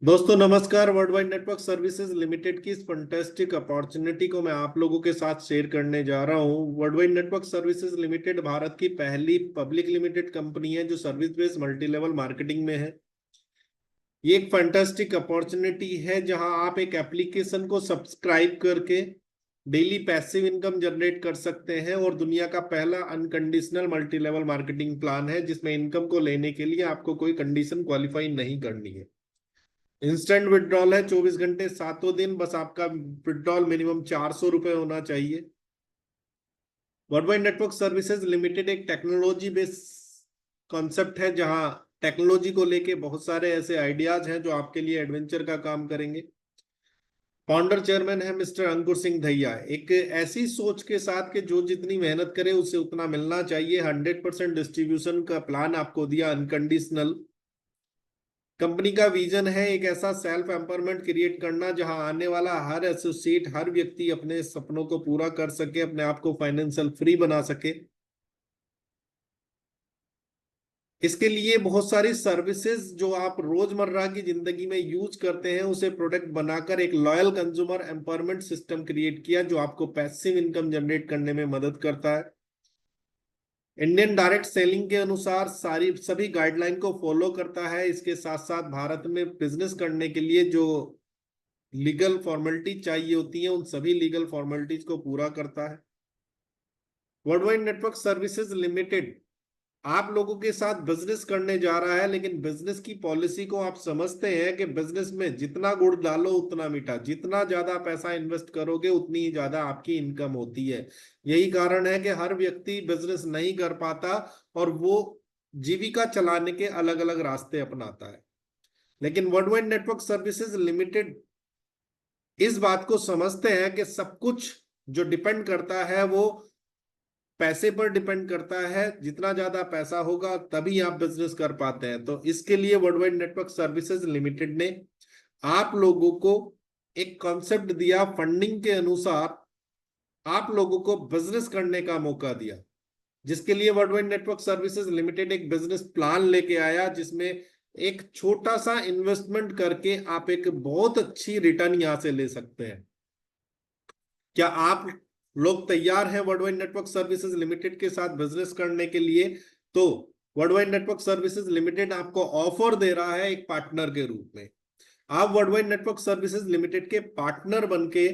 दोस्तों नमस्कार। World wide network services limited की इस फंटेस्टिक अपॉर्चुनिटी को मैं आप लोगों के साथ शेयर करने जा रहा हूं। World wide network services limited Bharat की पहली पब्लिक लिमिटेड कंपनी है जो service based multi level marketing में है। ये एक फंटेस्टिक अपॉर्चुनिटी है जहां आप एक एप्लीकेशन को सब्सक्राइब करके डेली पैसिव इनकम जनरेट कर सकते हैं और दुनिया का पहला unconditional multi level marketing plan है जिसमें इनकम को लेने के लिए आपको कोई कंडीशन क्वालिफाई नहीं करनी है। इंस्टेंट विड्रॉल है 24 घंटे सातों दिन। बस आपका विड्रॉल मिनिमम 400 रुपए होना चाहिए। World wide network services limited एक टेक्नोलॉजी बेस्ड कॉन्सेप्ट है जहां टेक्नोलॉजी को लेके बहुत सारे ऐसे आइडियाज हैं जो आपके लिए एडवेंचर का काम करेंगे। फाउंडर चेयरमैन है मिस्टर अंकुर सिंह दहिया। एक ऐसी सोच के साथ कि जो जितनी मेहनत करे उससे उतना मिलना चाहिए। 100% डिस्ट्रीब्यूशन का प्लान आपको दिया, अनकंडीशनल। कंपनी का विजन है एक ऐसा सेल्फ एम्पावरमेंट क्रिएट करना जहां आने वाला हर एसोसिएट, हर व्यक्ति अपने सपनों को पूरा कर सके, अपने आप को फाइनेंशियल फ्री बना सके। इसके लिए बहुत सारी सर्विसेज जो आप रोजमर्रा की जिंदगी में यूज करते हैं उसे प्रोडक्ट बनाकर एक loyal consumer empowerment system create किया जो आपको पैसिव इनकम जनरेट करने में मदद करता है। इंडियन डायरेक्ट सेलिंग के अनुसार सारी सभी गाइडलाइन को फॉलो करता है। इसके साथ साथ भारत में बिजनेस करने के लिए जो लीगल फॉर्मेलिटी चाहिए होती है उन सभी लीगल फॉर्मेलिटीज को पूरा करता है। World wide network services limited आप लोगों के साथ बिजनेस करने जा रहा है, लेकिन बिजनेस की पॉलिसी को आप समझते हैं कि बिजनेस में जितना गुड़ डालो उतना मीठा। जितना ज्यादा पैसा इन्वेस्ट करोगे उतनी ही ज्यादा आपकी इनकम होती है। यही कारण है कि हर व्यक्ति बिजनेस नहीं कर पाता और वो जीविका चलाने के अलग अलग रास्ते अपनाता है। लेकिन world wide network services limited इस बात को समझते हैं कि सब कुछ जो डिपेंड करता है वो पैसे पर डिपेंड करता है। जितना ज्यादा पैसा होगा तभी आप बिजनेस कर पाते हैं। तो इसके लिए world wide network services limited ने आप लोगों को एक कॉन्सेप्ट दिया, फंडिंग के अनुसार आप लोगों को बिजनेस करने का मौका दिया, जिसके लिए world wide network services limited एक बिजनेस प्लान लेके आया जिसमें एक छोटा सा इन्वेस्टमेंट करके आप एक बहुत अच्छी रिटर्न यहां से ले सकते हैं। क्या आप लोग तैयार हैं world wide network services limited के साथ बिजनेस करने के लिए? तो world wide network services limited आपको ऑफर दे रहा है एक पार्टनर के रूप में। आप world wide network services limited के पार्टनर बनके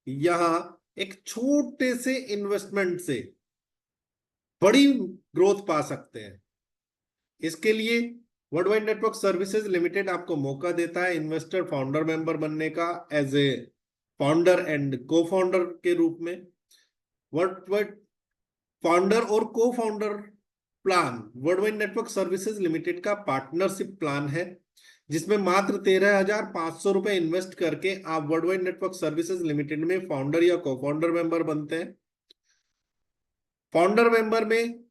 यहां एक छोटे से इन्वेस्टमेंट से बड़ी ग्रोथ पा सकते हैं। इसके लिए world wide network services limited आपको मौका देता है इन्वेस्टर फाउंडर मेंबर बनने का, एज ए फाउंडर एंड को फाउंडर के रूप में। वर्ल्ड वाइड फाउंडर और को founder plan world wide network services limited का पार्टनरशिप प्लान है जिसमें मात्र 13,500 रुपए इन्वेस्ट करके आप world wide network services limited में फाउंडर या को फाउंडर मेंबर बनते हैं। फाउंडर मेंबर में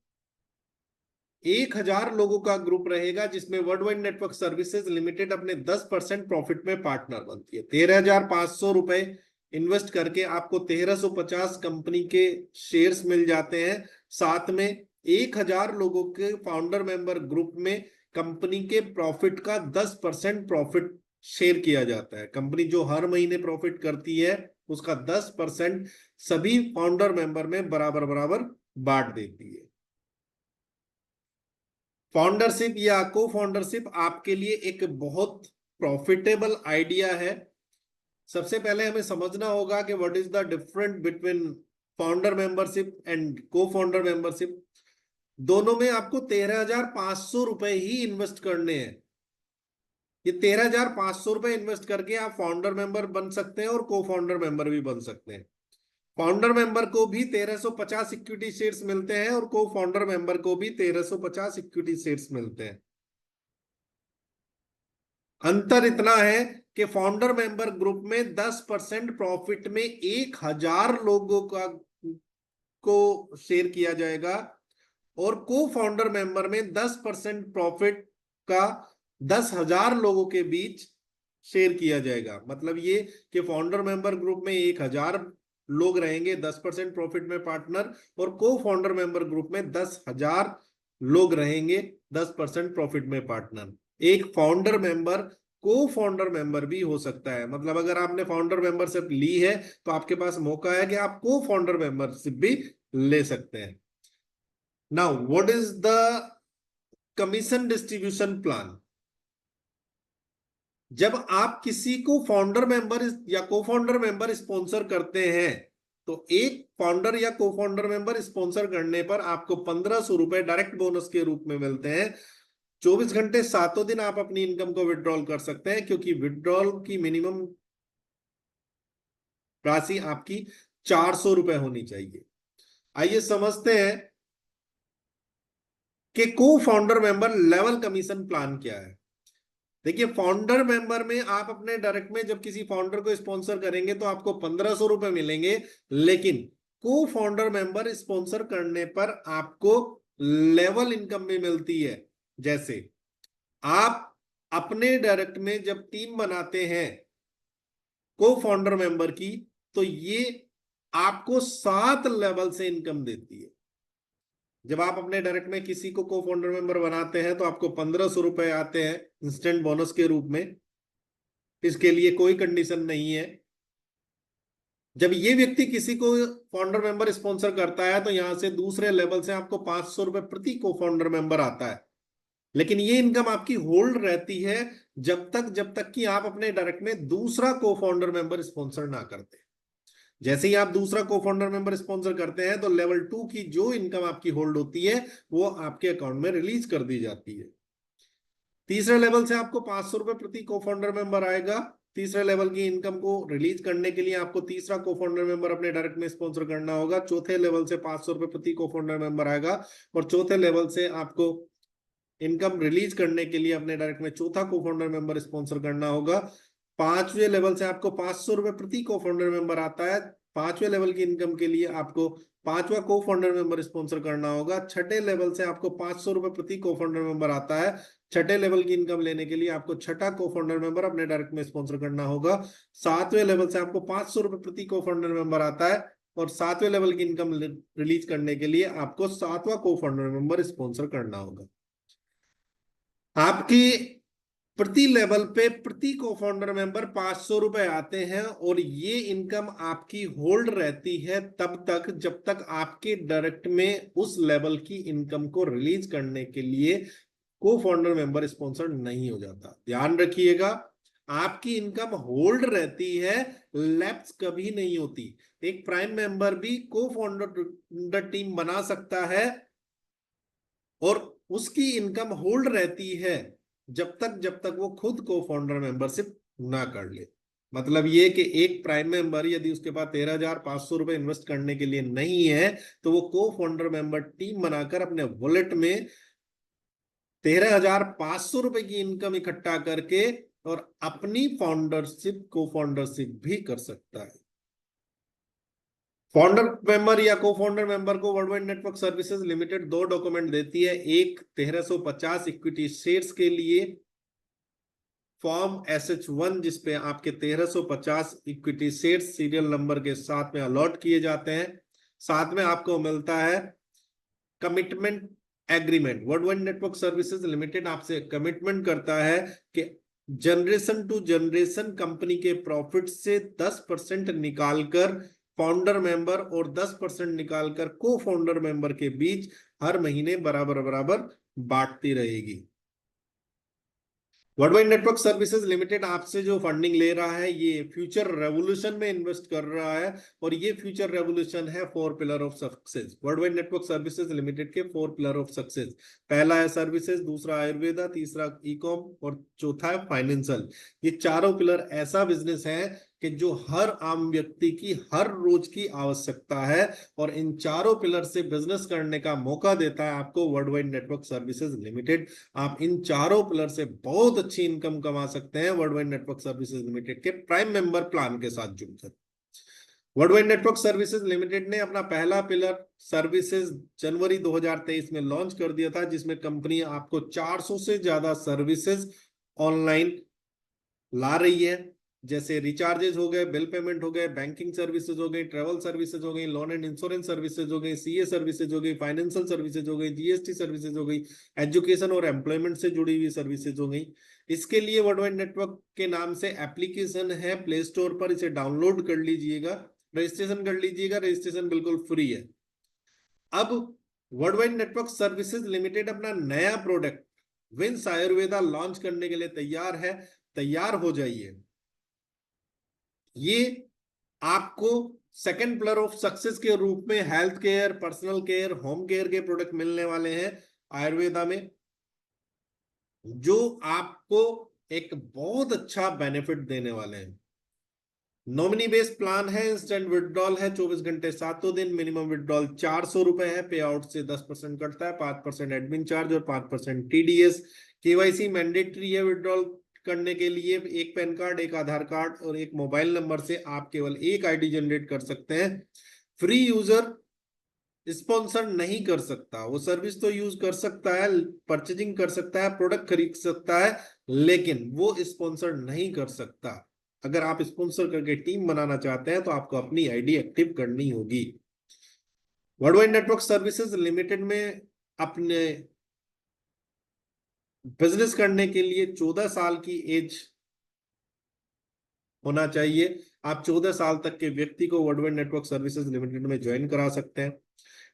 1,000 लोगों का ग्रुप रहेगा जिसमें world wide network services limited अपने 10% प्रॉफिट में पार्टनर बनती है। 13,500 रुपए इन्वेस्ट करके आपको 1,350 कंपनी के शेयर्स मिल जाते हैं। साथ में 1,000 लोगों के फाउंडर मेंबर ग्रुप में कंपनी के प्रॉफिट का 10% प्रॉफिट शेयर किया जाता है। कंपनी जो हर महीने प्रॉफिट करती है उसका 10% सभी फाउंडर मेंबर में बराबर बराबर बांट देती है। फाउंडरशिप या को फाउंडरशिप आपके लिए एक बहुत प्रॉफिटेबल आइडिया है। सबसे पहले हमें समझना होगा कि what is the difference between founder membership and को फाउंडर मेंबरशिप। दोनों में आपको 13,500 रुपए ही इन्वेस्ट करने हैं। ये 13,500 रुपए इन्वेस्ट करके आप फाउंडर मेंबर बन सकते हैं और को फाउंडर मेंबर भी बन सकते हैं। फाउंडर मेंबर को भी 1,350 इक्विटी शेयर्स मिलते हैं और को फाउंडर मेंबर को भी 1,350 इक्विटी शेयर्स मिलते हैं। अंतर इतना है कि फाउंडर मेंबर ग्रुप में 10% प्रॉफिट में 1,000 लोगों का को शेयर किया जाएगा और को फाउंडर मेंबर में 10% प्रॉफिट का 10,000 लोगों के बीच शेयर किया जाएगा। मतलब ये कि फाउंडर मेंबर ग्रुप में 1,000 लोग रहेंगे 10% प्रॉफिट में पार्टनर, और को फाउंडर मेंबर ग्रुप में 10,000 लोग रहेंगे 10% प्रॉफिट में पार्टनर। एक फाउंडर मेंबर को फाउंडर मेंबर भी हो सकता है। मतलब अगर आपने फाउंडर मेंबरशिप ली है तो आपके पास मौका है कि आप को फाउंडर मेंबरशिप भी ले सकते हैं। Now what is the commission distribution plan? जब आप किसी को फाउंडर मेंबर या को फाउंडर मेंबर स्पॉन्सर करते हैं तो एक फाउंडर या को फाउंडर मेंबर स्पॉन्सर करने पर आपको 1500 रुपए डायरेक्ट बोनस के रूप में मिलते हैं। 24 घंटे सातों दिन आप अपनी इनकम को विड्रॉल कर सकते हैं, क्योंकि विड्रॉल की मिनिमम राशि आपकी 400 रुपए होनी चाहिए। आइए समझते हैं कि को founder member level commission plan क्या है। देखिए, फाउंडर मेंबर में आप अपने डायरेक्ट में जब किसी फाउंडर को स्पॉन्सर करेंगे तो आपको 1500 रुपए मिलेंगे, लेकिन को फाउंडर मेंबर स्पॉन्सर करने पर आपको लेवल इनकम भी मिलती है। जैसे आप अपने डायरेक्ट में जब टीम बनाते हैं को फाउंडर मेंबर की, तो ये आपको 7 लेवल से इनकम देती है। जब आप अपने डायरेक्ट में किसी को को फाउंडर मेंबर बनाते हैं तो आपको 1500 रुपए आते हैं इंस्टेंट बोनस के रूप में। इसके लिए कोई कंडीशन नहीं है। जब ये व्यक्ति किसी को फाउंडर मेंबर स्पॉन्सर करता है तो यहां से दूसरे लेवल से आपको 500 रुपए प्रति को फाउंडर मेंबर आता है, लेकिन ये इनकम आपकी होल्ड रहती है जब तक कि आप अपने डायरेक्ट में दूसरा को फाउंडर मेंबर स्पॉन्सर ना करते। जैसे ही आप दूसरा को फाउंडर मेंबर स्पॉन्सर करते हैं तो लेवल 2 की जो इनकम आपकी होल्ड होती है वो आपके अकाउंट में रिलीज कर दी जाती है। तीसरे लेवल से आपको 500 रुपए प्रति को फाउंडर मेंबर आएगा। तीसरे लेवल की इनकम को रिलीज करने के लिए आपको तीसरा को फाउंडर मेंबर अपने डायरेक्ट में स्पॉन्सर करना होगा। चौथे लेवल से 500 रुपए प्रति को फाउंडर मेंबर आएगा, और चौथे लेवल से आपको इनकम रिलीज करने के लिए अपने डायरेक्ट में चौथा को फाउंडर मेंबर स्पॉन्सर करना होगा। पांचवें लेवल से आपको 500 रुपए प्रति को फाउंडर मेंबर आता है। पांचवें लेवल की इनकम के लिए आपको पांचवा को फाउंडर मेंबर स्पॉन्सर करना होगा। छठे लेवल से आपको 500 रुपए प्रति को फाउंडर मेंबर आता है। छठे लेवल की इनकम लेने के लिए आपको छठा को फाउंडर मेंबर अपने डायरेक्ट में स्पॉन्सर करना होगा। सातवें लेवल से आपको 500 रुपए प्रति को फाउंडर मेंबर आता है, और सातवें लेवल की इनकम रिलीज करने के लिए आपको सातवां को फाउंडर मेंबर स्पॉन्सर करना होगा। आपकी प्रति लेवल पे प्रति को फाउंडर मेंबर 500 रुपए आते हैं, और ये इनकम आपकी होल्ड रहती है तब तक जब तक आपके डायरेक्ट में उस लेवल की इनकम को रिलीज करने के लिए को फाउंडर मेंबर स्पॉन्सर नहीं हो जाता। ध्यान रखिएगा, आपकी इनकम होल्ड रहती है, लैप्स कभी नहीं होती। एक प्राइम मेंबर भी को फाउंडर टीम बना सकता है और उसकी इनकम होल्ड रहती है जब तक वो खुद को फाउंडर मेंबरशिप ना कर ले। मतलब ये कि एक प्राइम मेंबर यदि उसके पास 13,500 रुपए इन्वेस्ट करने के लिए नहीं है तो वो को फाउंडर मेंबर टीम बनाकर अपने वॉलेट में 13,500 रुपए की इनकम इकट्ठा करके और अपनी फाउंडरशिप को फाउंडरशिप भी कर सकता है। फाउंडर मेंबर या को फाउंडर मेंबर को world wide network services limited 2 document देती है। एक 1350 इक्विटी शेयर्स के लिए फॉर्म SH1, जिसपे आपके 1350 इक्विटी शेयर्स सीरियल नंबर के साथ में अलॉट किए जाते हैं। साथ में आपको मिलता है commitment agreement. World wide network services limited आपसे कमिटमेंट करता है कि जनरेशन टू जनरेशन कंपनी के प्रॉफिट से 10% निकालकर फाउंडर मेंबर और 10% निकालकर को फाउंडर मेंबर के बीच हर महीने बराबर बराबर बांटती रहेगी। World wide network services limited आपसे जो फंडिंग ले रहा है ये फ्यूचर रेवोल्यूशन में इन्वेस्ट कर रहा है, और ये फ्यूचर रेवोल्यूशन है 4 pillar of success. World wide network services limited के 4 पिलर ऑफ सक्सेस। पहला है सर्विसेज, दूसरा आयुर्वेदा, तीसरा ई-कॉम और चौथा है फाइनेंशियल। ये चारों पिलर ऐसा बिजनेस है कि जो हर आम व्यक्ति की हर रोज की आवश्यकता है, और इन चारों पिलर से बिजनेस करने का मौका देता है आपको world wide network services limited. आप इन चारों पिलर से बहुत अच्छी इनकम कमा सकते हैं world wide network services limited के प्राइम मेंबर प्लान के साथ जुड़कर। World wide network services limited ने अपना पहला पिलर सर्विसेज जनवरी 2023 में लॉन्च कर दिया था, जिसमें कंपनी आपको 400 से ज्यादा सर्विसेज ऑनलाइन ला रही है। जैसे रिचार्जेस हो गए, बिल पेमेंट हो गए, बैंकिंग सर्विसेज हो गई, ट्रेवल सर्विसेज हो गई, लोन एंड इंश्योरेंस सर्विसेज हो गई, सीए सर्विसेज हो गई, फाइनेंशियल सर्विसेज हो गई, जीएसटी सर्विसेज हो गई, एजुकेशन और एम्प्लॉयमेंट से जुड़ी हुई सर्विसेज हो गई। इसके लिए वर्ल्डवाइड नेटवर्क के नाम से एप्लीकेशन है प्ले स्टोर पर, इसे डाउनलोड कर लीजिएगा, रजिस्ट्रेशन कर लीजिएगा। रजिस्ट्रेशन बिल्कुल फ्री है। अब वर्ल्डवाइड नेटवर्क सर्विसेज लिमिटेड अपना नया प्रोडक्ट विंस आयुर्वेदा लॉन्च करने के लिए तैयार है। तैयार हो जाइए। ये आपको सेकंड पिलर ऑफ सक्सेस के रूप में health care, personal care, home care के प्रोडक्ट मिलने वाले हैं आयुर्वेदा में, जो आपको एक बहुत अच्छा बेनिफिट देने वाले हैं। नॉमिनी बेस्ड प्लान है, इंस्टेंट विड्रॉल है 24 घंटे 7 दिन, मिनिमम विड्रॉल 400 रुपए है, पे आउट से 10% कटता है, 5% एडमिन चार्ज और 5% टीडीएस। केवाईसी मैंडेटरी है विड्रॉल करने के लिए। एक पैन कार्ड, एक आधार कार्ड और एक मोबाइल नंबर से आप केवल एक आईडी जनरेट कर सकते हैं। फ्री यूजर स्पॉन्सर नहीं कर सकता, वो सर्विस तो यूज कर सकता है, परचेजिंग कर सकता है, प्रोडक्ट खरीद सकता है, लेकिन वो स्पॉन्सर नहीं कर सकता। अगर आप स्पॉन्सर करके टीम बनाना चाहते हैं तो आपको अपनी आईडी एक्टिव करनी होगी। वर्ल्डवाइड नेटवर्क सर्विसेज लिमिटेड में अपने बिजनेस करने के लिए 14 साल की एज होना चाहिए। आप 14 साल तक के व्यक्ति को वर्ल्डवाइड नेटवर्क सर्विसेज लिमिटेड में ज्वाइन करा सकते हैं।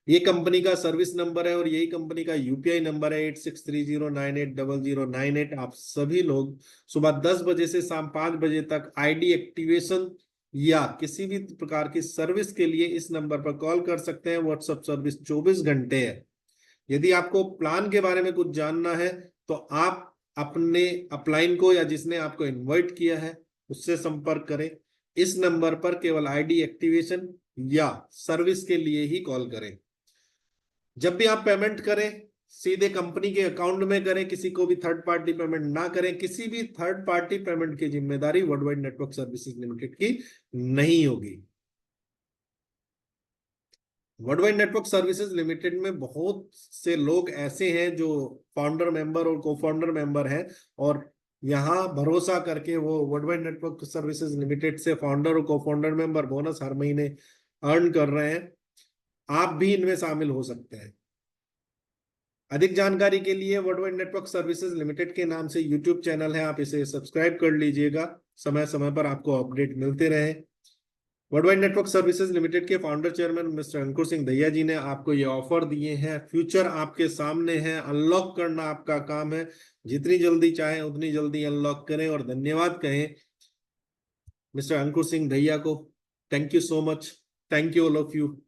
ये कंपनी का सर्विस नंबर है और यही कंपनी का यूपीआई नंबर है 8630980098। आप सभी लोग सुबह 10 बजे से शाम 5 बजे तक आईडी एक्टिवेशन या किसी भी प्रकार की सर्विस के लिए इस नंबर पर कॉल कर सकते हैं। व्हाट्सएप सर्विस 24 घंटे है। यदि आपको प्लान के बारे में कुछ जानना है तो आप अपने अपलाइन को या जिसने आपको इनवाइट किया है उससे संपर्क करें। इस नंबर पर केवल आईडी एक्टिवेशन या सर्विस के लिए ही कॉल करें। जब भी आप पेमेंट करें सीधे कंपनी के अकाउंट में करें, किसी को भी थर्ड पार्टी पेमेंट ना करें। किसी भी थर्ड पार्टी पेमेंट की जिम्मेदारी वर्ल्डवाइड नेटवर्क सर्विसेज लिमिटेड की नहीं होगी। वर्ल्डवाइड नेटवर्क सर्विसेज लिमिटेड में बहुत से लोग ऐसे हैं जो फाउंडर मेंबर और को फाउंडर मेंबर हैं और यहाँ भरोसा करके वो वर्ल्डवाइड नेटवर्क सर्विसेज लिमिटेड से फाउंडर और को फाउंडर मेंबर बोनस हर महीने अर्न कर रहे हैं। आप भी इनमें शामिल हो सकते हैं। अधिक जानकारी के लिए वर्ल्डवाइड नेटवर्क सर्विसेज लिमिटेड के नाम से यूट्यूब चैनल है, आप इसे सब्सक्राइब कर लीजिएगा। समय समय पर आपको अपडेट मिलते रहे। वर्ल्डवाइड नेटवर्क सर्विसेज लिमिटेड के फाउंडर चेयरमैन मिस्टर अंकुर सिंह दहिया जी ने आपको ये ऑफर दिए हैं। फ्यूचर आपके सामने है, अनलॉक करना आपका काम है। जितनी जल्दी चाहें उतनी जल्दी अनलॉक करें और धन्यवाद कहें मिस्टर अंकुर सिंह दहिया को। Thank you so much. Thank you all of you.